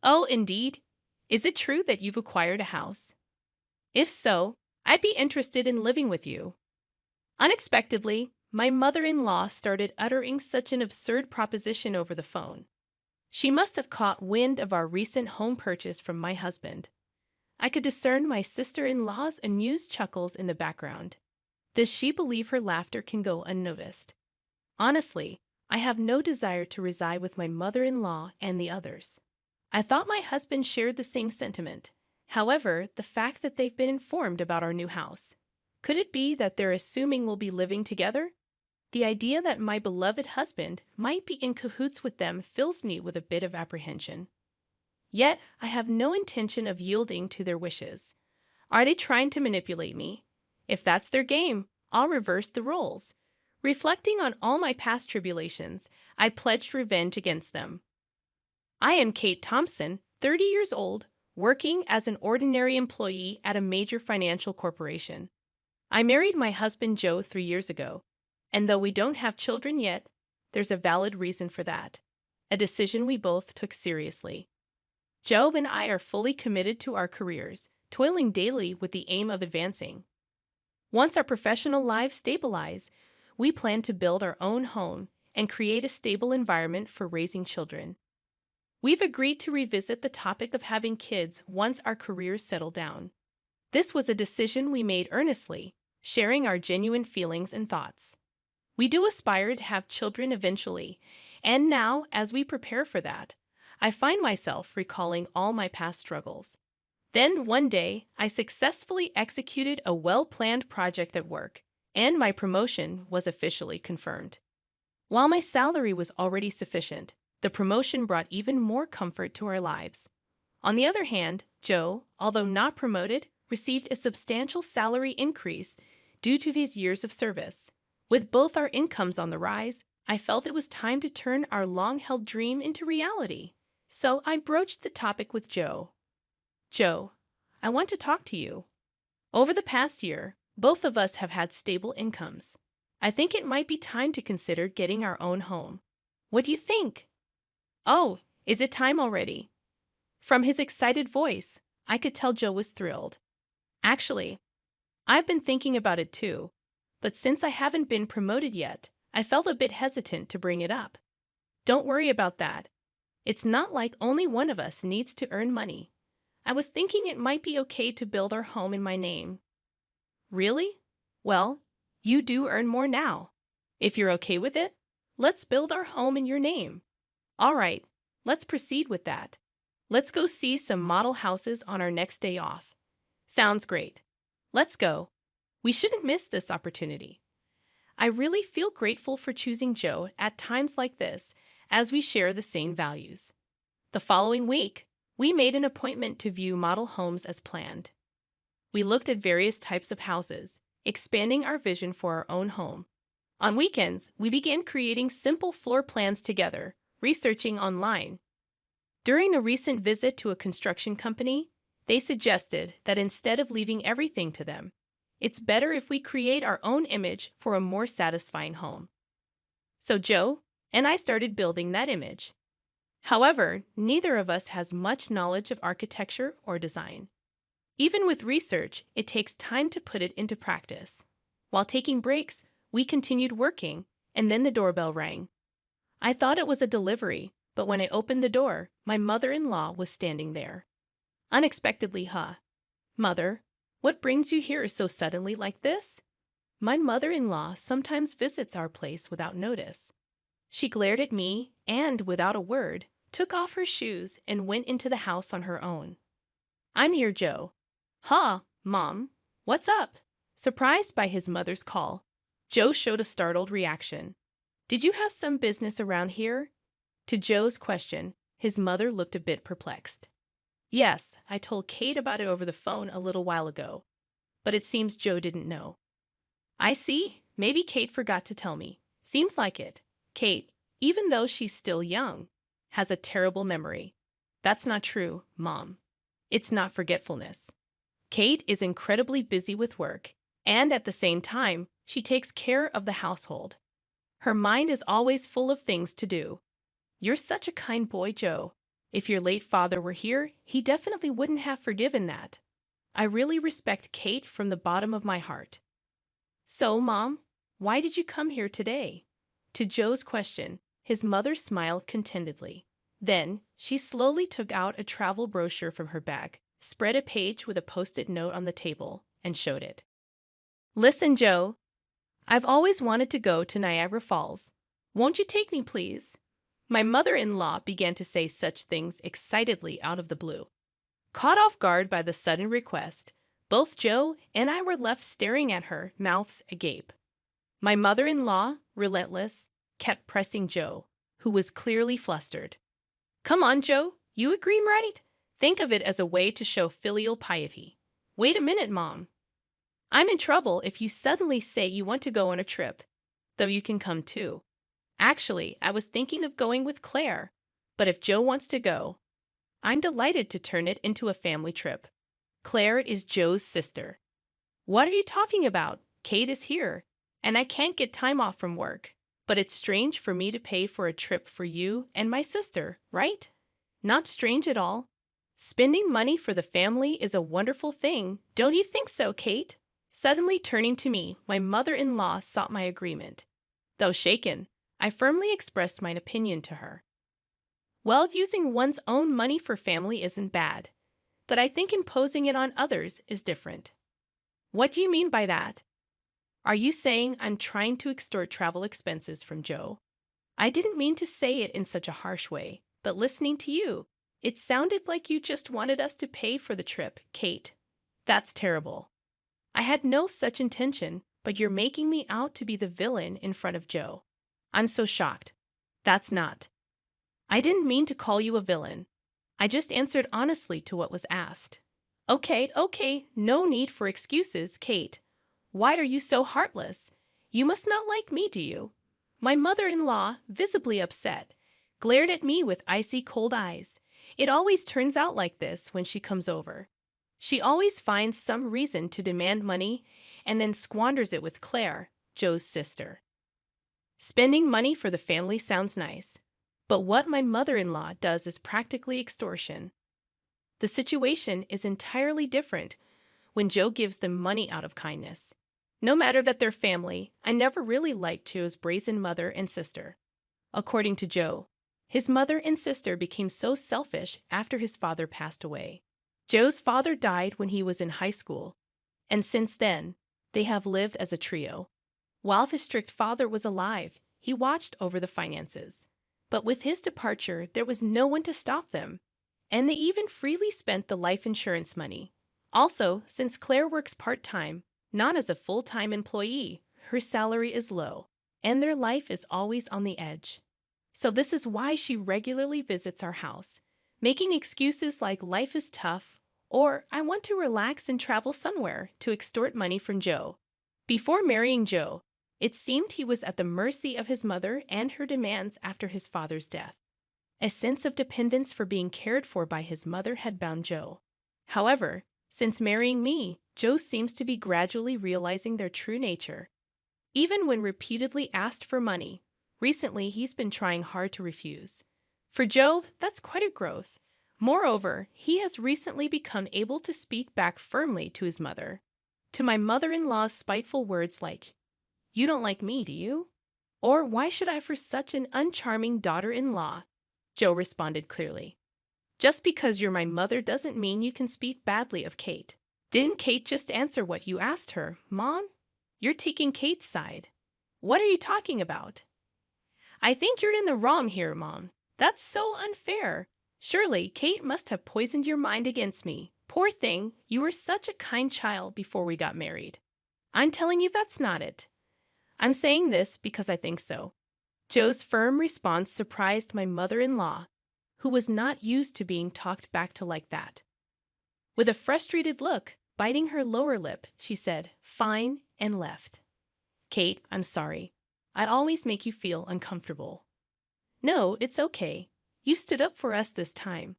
Oh, indeed. Is it true that you've acquired a house? If so, I'd be interested in living with you. Unexpectedly, my mother-in-law started uttering such an absurd proposition over the phone. She must have caught wind of our recent home purchase from my husband. I could discern my sister-in-law's amused chuckles in the background. Does she believe her laughter can go unnoticed? Honestly, I have no desire to reside with my mother-in-law and the others. I thought my husband shared the same sentiment. However, the fact that they've been informed about our new house. Could it be that they're assuming we'll be living together? The idea that my beloved husband might be in cahoots with them fills me with a bit of apprehension. Yet, I have no intention of yielding to their wishes. Are they trying to manipulate me? If that's their game, I'll reverse the roles. Reflecting on all my past tribulations, I pledged revenge against them. I am Kate Thompson, 30 years old, working as an ordinary employee at a major financial corporation. I married my husband Joe 3 years ago, and though we don't have children yet, there's a valid reason for that. A decision we both took seriously. Joe and I are fully committed to our careers, toiling daily with the aim of advancing. Once our professional lives stabilize, we plan to build our own home and create a stable environment for raising children. We've agreed to revisit the topic of having kids once our careers settle down. This was a decision we made earnestly, sharing our genuine feelings and thoughts. We do aspire to have children eventually, and now, as we prepare for that, I find myself recalling all my past struggles. Then, one day, I successfully executed a well-planned project at work, and my promotion was officially confirmed. While my salary was already sufficient, the promotion brought even more comfort to our lives. On the other hand, Joe, although not promoted, received a substantial salary increase due to his years of service. With both our incomes on the rise, I felt it was time to turn our long-held dream into reality. So I broached the topic with Joe. Joe, I want to talk to you. Over the past year, both of us have had stable incomes. I think it might be time to consider getting our own home. What do you think? Oh, is it time already? From his excited voice, I could tell Joe was thrilled. Actually, I've been thinking about it too, but since I haven't been promoted yet, I felt a bit hesitant to bring it up. Don't worry about that. It's not like only one of us needs to earn money. I was thinking it might be okay to build our home in my name. Really? Well, you do earn more now. If you're okay with it, let's build our home in your name. All right, let's proceed with that. Let's go see some model houses on our next day off. Sounds great. Let's go. We shouldn't miss this opportunity. I really feel grateful for choosing Joe at times like this, as we share the same values. The following week, we made an appointment to view model homes as planned. We looked at various types of houses, expanding our vision for our own home. On weekends, we began creating simple floor plans together, researching online. During a recent visit to a construction company, they suggested that instead of leaving everything to them, it's better if we create our own image for a more satisfying home. So Joe and I started building that image. However, neither of us has much knowledge of architecture or design. Even with research, it takes time to put it into practice. While taking breaks, we continued working, and then the doorbell rang. I thought it was a delivery, but when I opened the door, my mother-in-law was standing there. Unexpectedly, huh? Mother, what brings you here so suddenly like this? My mother-in-law sometimes visits our place without notice. She glared at me and, without a word, took off her shoes and went into the house on her own. I'm here, Joe. Huh, Mom? What's up? Surprised by his mother's call, Joe showed a startled reaction. Did you have some business around here? To Joe's question, his mother looked a bit perplexed. Yes, I told Kate about it over the phone a little while ago, but it seems Joe didn't know. I see. Maybe Kate forgot to tell me. Seems like it. Kate, even though she's still young, has a terrible memory. That's not true, Mom. It's not forgetfulness. Kate is incredibly busy with work, and at the same time, she takes care of the household. Her mind is always full of things to do. You're such a kind boy, Joe. If your late father were here, he definitely wouldn't have forgiven that. I really respect Kate from the bottom of my heart. So, Mom, why did you come here today? To Joe's question, his mother smiled contentedly. Then, she slowly took out a travel brochure from her bag, spread a page with a post-it note on the table, and showed it. Listen, Joe, I've always wanted to go to Niagara Falls. Won't you take me, please? My mother-in-law began to say such things excitedly out of the blue. Caught off guard by the sudden request, both Joe and I were left staring at her, mouths agape. My mother-in-law, relentless, kept pressing Joe, who was clearly flustered. Come on, Joe, you agree, right? Think of it as a way to show filial piety. Wait a minute, Mom. I'm in trouble if you suddenly say you want to go on a trip, though you can come too. Actually, I was thinking of going with Claire, but if Joe wants to go, I'm delighted to turn it into a family trip. Claire is Joe's sister. What are you talking about? Kate is here, and I can't get time off from work. But it's strange for me to pay for a trip for you and my sister, right? Not strange at all. Spending money for the family is a wonderful thing. Don't you think so, Kate? Suddenly turning to me, my mother-in-law sought my agreement. Though shaken, I firmly expressed my opinion to her. Well, using one's own money for family isn't bad, but I think imposing it on others is different. What do you mean by that? Are you saying I'm trying to extort travel expenses from Joe? I didn't mean to say it in such a harsh way, but listening to you, it sounded like you just wanted us to pay for the trip, Kate. That's terrible. I had no such intention, but you're making me out to be the villain in front of Joe. I'm so shocked. That's not. I didn't mean to call you a villain. I just answered honestly to what was asked. Okay, no need for excuses, Kate. Why are you so heartless? You must not like me, do you? My mother-in-law, visibly upset, glared at me with icy cold eyes. It always turns out like this when she comes over. She always finds some reason to demand money and then squanders it with Claire, Joe's sister. Spending money for the family sounds nice, but what my mother-in-law does is practically extortion. The situation is entirely different when Joe gives them money out of kindness. No matter that they're family, I never really liked Joe's brazen mother and sister. According to Joe, his mother and sister became so selfish after his father passed away. Joe's father died when he was in high school, and since then, they have lived as a trio. While his strict father was alive, he watched over the finances. But with his departure, there was no one to stop them, and they even freely spent the life insurance money. Also, since Claire works part-time, not as a full-time employee, her salary is low, and their life is always on the edge. So this is why she regularly visits our house, making excuses like life is tough, or I want to relax and travel somewhere to extort money from Joe. Before marrying Joe, it seemed he was at the mercy of his mother and her demands after his father's death. A sense of dependence for being cared for by his mother had bound Joe. However, since marrying me, Joe seems to be gradually realizing their true nature. Even when repeatedly asked for money, recently he's been trying hard to refuse. For Joe, that's quite a growth. Moreover, he has recently become able to speak back firmly to his mother. To my mother-in-law's spiteful words like, "You don't like me, do you?" Or "Why should I for such an uncharming daughter-in-law?" Joe responded clearly. "Just because you're my mother doesn't mean you can speak badly of Kate. Didn't Kate just answer what you asked her, Mom? You're taking Kate's side. What are you talking about?" "I think you're in the wrong here, Mom. That's so unfair. Surely Kate must have poisoned your mind against me. Poor thing, you were such a kind child before we got married." "I'm telling you that's not it. I'm saying this because I think so." Joe's firm response surprised my mother-in-law, who was not used to being talked back to like that. With a frustrated look, biting her lower lip, she said, "Fine," and left. "Kate, I'm sorry. I'd always make you feel uncomfortable." "No, it's okay. You stood up for us this time.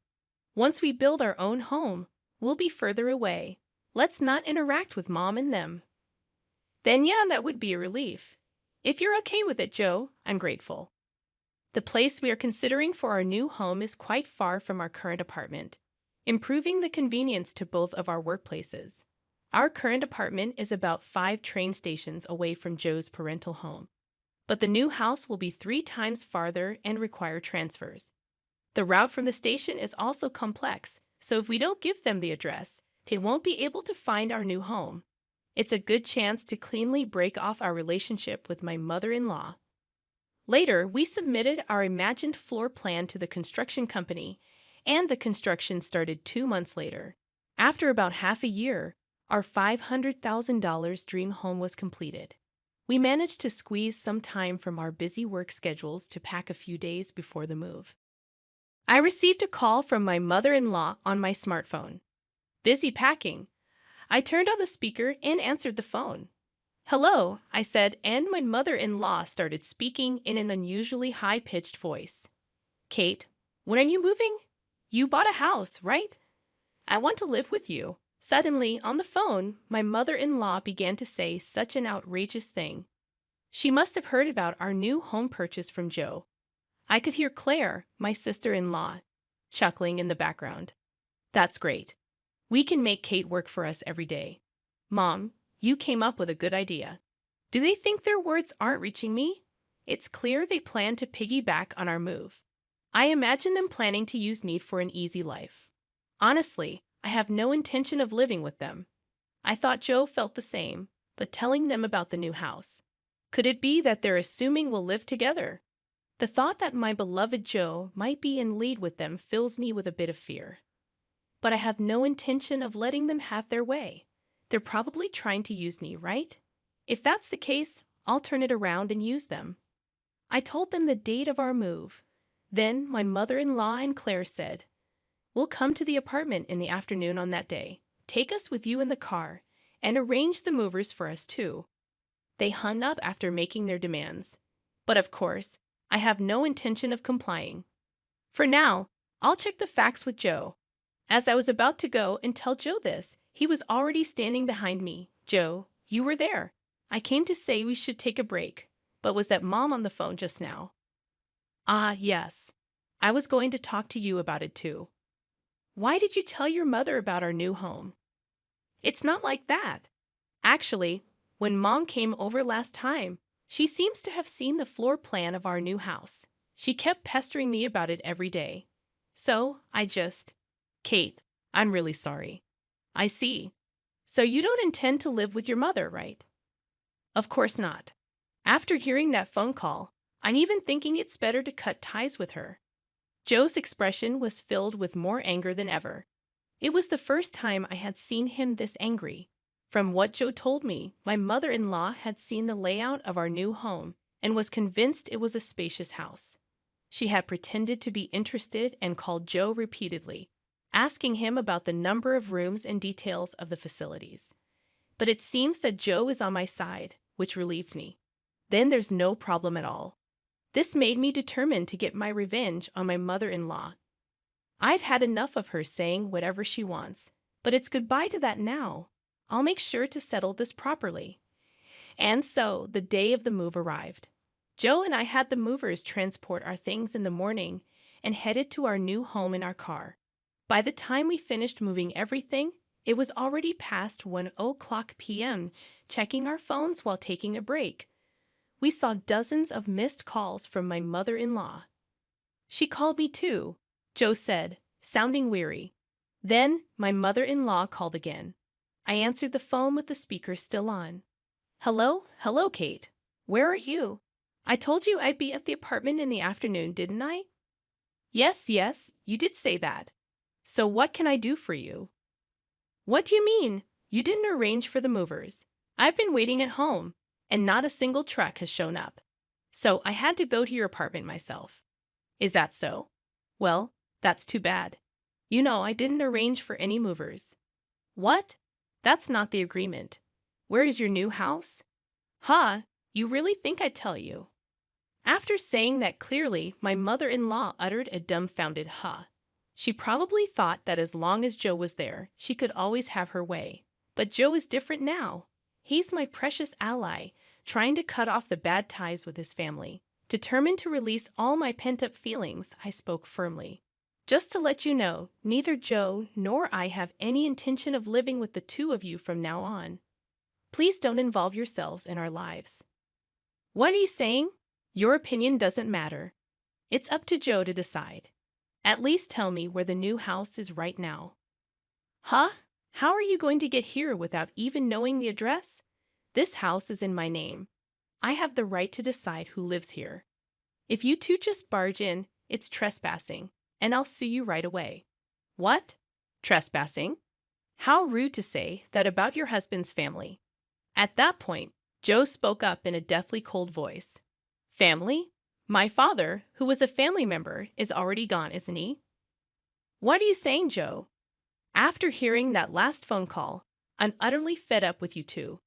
Once we build our own home, we'll be further away. Let's not interact with Mom and them." "Then yeah, that would be a relief. If you're okay with it, Joe, I'm grateful." The place we are considering for our new home is quite far from our current apartment, improving the convenience to both of our workplaces. Our current apartment is about 5 train stations away from Joe's parental home, but the new house will be 3 times farther and require transfers. The route from the station is also complex, so if we don't give them the address, they won't be able to find our new home. It's a good chance to cleanly break off our relationship with my mother-in-law. Later, we submitted our imagined floor plan to the construction company, and the construction started 2 months later. After about half a year, our $500,000 dream home was completed. We managed to squeeze some time from our busy work schedules to pack a few days before the move. I received a call from my mother-in-law on my smartphone. Busy packing. I turned on the speaker and answered the phone. "Hello," I said, and my mother-in-law started speaking in an unusually high-pitched voice. "Kate, when are you moving? You bought a house, right? I want to live with you." Suddenly, on the phone, my mother-in-law began to say such an outrageous thing. She must have heard about our new home purchase from Joe. I could hear Claire, my sister-in-law, chuckling in the background. "That's great. We can make Kate work for us every day. Mom, you came up with a good idea." Do they think their words aren't reaching me? It's clear they plan to piggyback on our move. I imagine them planning to use me for an easy life. Honestly, I have no intention of living with them. I thought Joe felt the same, but telling them about the new house. Could it be that they're assuming we'll live together? The thought that my beloved Joe might be in league with them fills me with a bit of fear. But I have no intention of letting them have their way. They're probably trying to use me, right? If that's the case, I'll turn it around and use them. I told them the date of our move. Then my mother-in-law and Claire said, "We'll come to the apartment in the afternoon on that day. Take us with you in the car, and arrange the movers for us too." They hung up after making their demands. But of course, I have no intention of complying. For now, I'll check the facts with Joe. As I was about to go and tell Joe this, he was already standing behind me. "Joe, you were there. I came to say we should take a break, but was that Mom on the phone just now?" "Ah, yes. I was going to talk to you about it too." "Why did you tell your mother about our new home?" "It's not like that. Actually, when Mom came over last time, she seems to have seen the floor plan of our new house. She kept pestering me about it every day. So, Kate, I'm really sorry." "I see. So you don't intend to live with your mother, right?" "Of course not. After hearing that phone call, I'm even thinking it's better to cut ties with her." Joe's expression was filled with more anger than ever. It was the first time I had seen him this angry. From what Joe told me, my mother-in-law had seen the layout of our new home and was convinced it was a spacious house. She had pretended to be interested and called Joe repeatedly, asking him about the number of rooms and details of the facilities. But it seems that Joe is on my side, which relieved me. Then there's no problem at all. This made me determined to get my revenge on my mother-in-law. I've had enough of her saying whatever she wants, but it's goodbye to that now. I'll make sure to settle this properly. And so the day of the move arrived. Joe and I had the movers transport our things in the morning and headed to our new home in our car. By the time we finished moving everything, it was already past 1:00 p.m., checking our phones while taking a break. We saw dozens of missed calls from my mother-in-law. "She called me too," Joe said, sounding weary. Then my mother-in-law called again. I answered the phone with the speaker still on. Hello, Kate. Where are you? I told you I'd be at the apartment in the afternoon, didn't I?" Yes, you did say that. So what can I do for you?" "What do you mean? You didn't arrange for the movers. I've been waiting at home, and not a single truck has shown up. So I had to go to your apartment myself." "Is that so? Well, that's too bad. You know I didn't arrange for any movers." "What? That's not the agreement. Where is your new house?" "Huh? You really think I'd tell you?" After saying that clearly, my mother-in-law uttered a dumbfounded "huh." She probably thought that as long as Joe was there, she could always have her way. But Joe is different now. He's my precious ally, trying to cut off the bad ties with his family. Determined to release all my pent-up feelings, I spoke firmly. Just to let you know, neither Joe nor I have any intention of living with the two of you from now on. Please don't involve yourselves in our lives. What are you saying? Your opinion doesn't matter. It's up to Joe to decide. At least tell me where the new house is right now. Huh? How are you going to get here without even knowing the address? This house is in my name. I have the right to decide who lives here. If you two just barge in, it's trespassing, and I'll sue you right away. What? Trespassing? How rude to say that about your husband's family. At that point, Joe spoke up in a deathly cold voice. Family? My father, who was a family member, is already gone, isn't he? What are you saying, Joe? After hearing that last phone call, I'm utterly fed up with you two.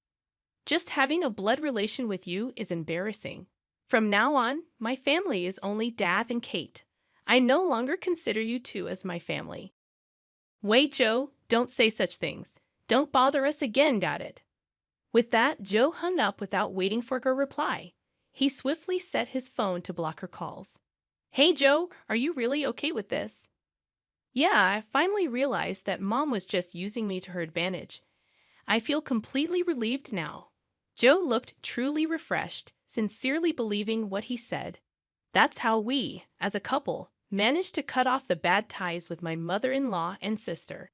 Just having a blood relation with you is embarrassing. From now on, my family is only Dad and Kate. I no longer consider you two as my family. Wait, Joe, don't say such things. Don't bother us again, got it? With that, Joe hung up without waiting for her reply. He swiftly set his phone to block her calls. Hey, Joe, are you really okay with this? Yeah, I finally realized that Mom was just using me to her advantage. I feel completely relieved now. Joe looked truly refreshed, sincerely believing what he said. That's how we, as a couple, managed to cut off the bad ties with my mother-in-law and sister.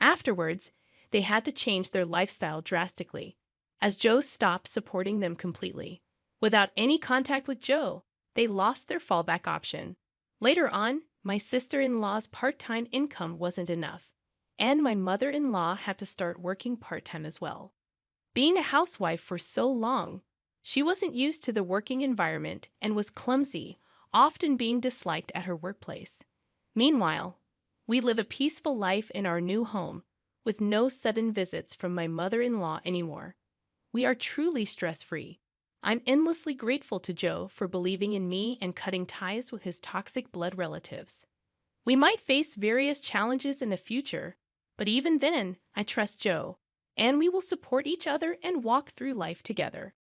Afterwards, they had to change their lifestyle drastically, as Joe stopped supporting them completely. Without any contact with Joe, they lost their fallback option. Later on, my sister-in-law's part-time income wasn't enough, and my mother-in-law had to start working part-time as well. Being a housewife for so long, she wasn't used to the working environment and was clumsy, often being disliked at her workplace. Meanwhile, we live a peaceful life in our new home, with no sudden visits from my mother-in-law anymore. We are truly stress-free. I'm endlessly grateful to Joe for believing in me and cutting ties with his toxic blood relatives. We might face various challenges in the future, but even then, I trust Joe, and we will support each other and walk through life together.